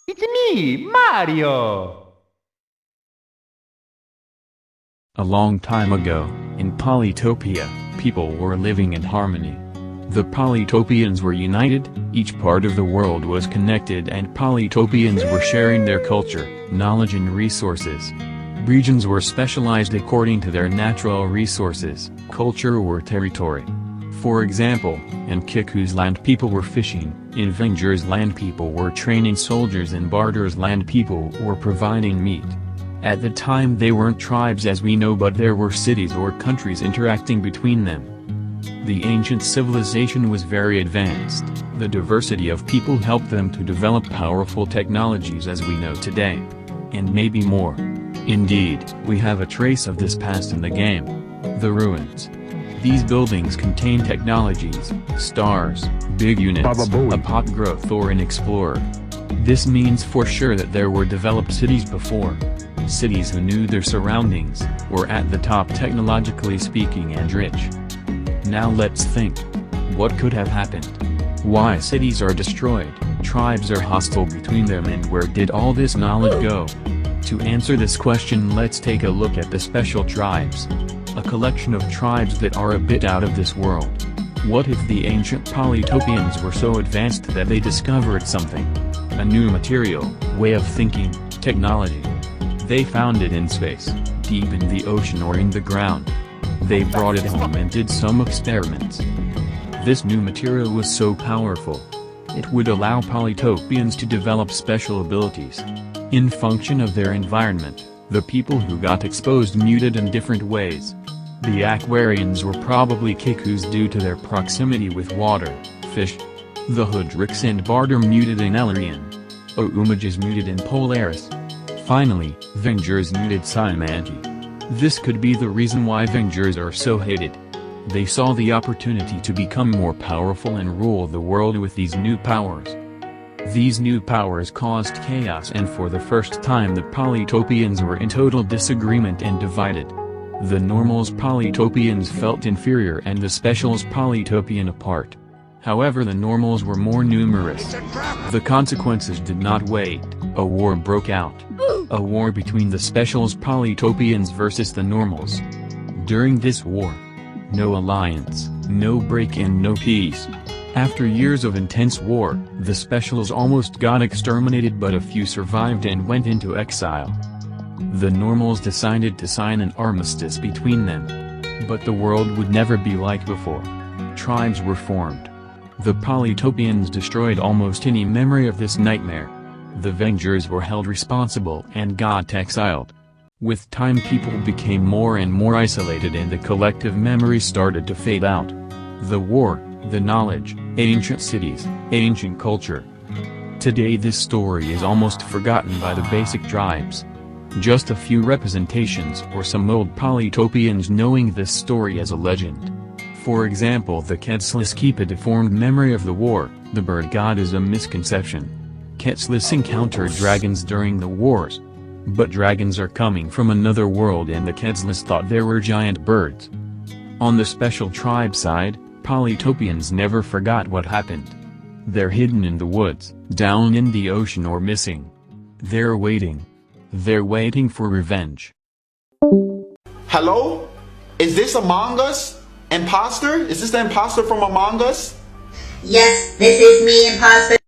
It's me, Mario! A long time ago, in Polytopia, people were living in harmony. The Polytopians were united, each part of the world was connected, and Polytopians were sharing their culture, knowledge and resources. Regions were specialized according to their natural resources, culture or territory. For example, in Kiku's land people were fishing, in 𝕂𝕟𝕠𝕒𝕚𝕦𝕦𝕦𝕦𝕦𝕦𝕦 land people were training soldiers, and Barter's land people were providing meat. At the time they weren't tribes as we know, but there were cities or countries interacting between them. The ancient civilization was very advanced. The diversity of people helped them to develop powerful technologies as we know today. And maybe more. Indeed, we have a trace of this past in the game. The ruins. These buildings contain technologies, stars, big units, a pot growth or an explorer. This means for sure that there were developed cities before. Cities who knew their surroundings, were at the top technologically speaking and rich. Now let's think. What could have happened? Why cities are destroyed, tribes are hostile between them, and where did all this knowledge go? To answer this question, let's take a look at the special tribes. A collection of tribes that are a bit out of this world. What if the ancient Polytopians were so advanced that they discovered something? A new material, way of thinking, technology. They found it in space, deep in the ocean or in the ground. They brought it home and did some experiments. This new material was so powerful. It would allow Polytopians to develop special abilities. In function of their environment, the people who got exposed muted in different ways. The Aquarians were probably Kikus due to their proximity with water, fish. The 𝕂𝕟𝕠𝕒𝕚𝕦𝕦𝕦𝕦𝕦𝕦𝕦𝕦𝕦𝕦𝕦𝕦 muted in 𝕂𝕦𝕦𝕦𝕦𝕦𝕦 is muted in Polaris. Finally, 𝕂𝕟𝕠𝕒𝕦𝕦𝕦𝕦𝕦𝕦 muted 𝕂𝕦𝕦𝕦𝕦𝕦. This could be the reason why 𝕂𝕟𝕠𝕒𝕦𝕦𝕦𝕦 are so hated. They saw the opportunity to become more powerful and rule the world with these new powers. These new powers caused chaos, and for the first time the Polytopians were in total disagreement and divided. The normals Polytopians felt inferior and the specials Polytopian apart. However, the normals were more numerous. The consequences did not wait. A war broke out. A war between the specials Polytopians versus the normals. During this war, no alliance, no break and no peace. After years of intense war, the specials almost got exterminated, but a few survived and went into exile. The normals decided to sign an armistice between them. But the world would never be like before. Tribes were formed. The Polytopians destroyed almost any memory of this nightmare. The 𝕂𝕟𝕠𝕒𝕦𝕦𝕦𝕦𝕦𝕦 were held and got exiled. With time people became more and more isolated and the collective memory started to fade out. The war, the knowledge, ancient cities, ancient culture. Today this story is almost forgotten by the basic tribes. Just a few representations or some old Polytopians knowing this story as a legend. For example, the Quetzals keep a deformed memory of the war. The bird god is a misconception. Quetzals encountered dragons during the wars. But dragons are coming from another world, and the Quetzals thought there were giant birds. On the special tribe side, Polytopians never forgot what happened. They're hidden in the woods, down in the ocean, or missing. They're waiting. They're waiting for revenge. Hello? Is this Among Us? Imposter? Is this the imposter from Among Us? Yes, this is me, imposter.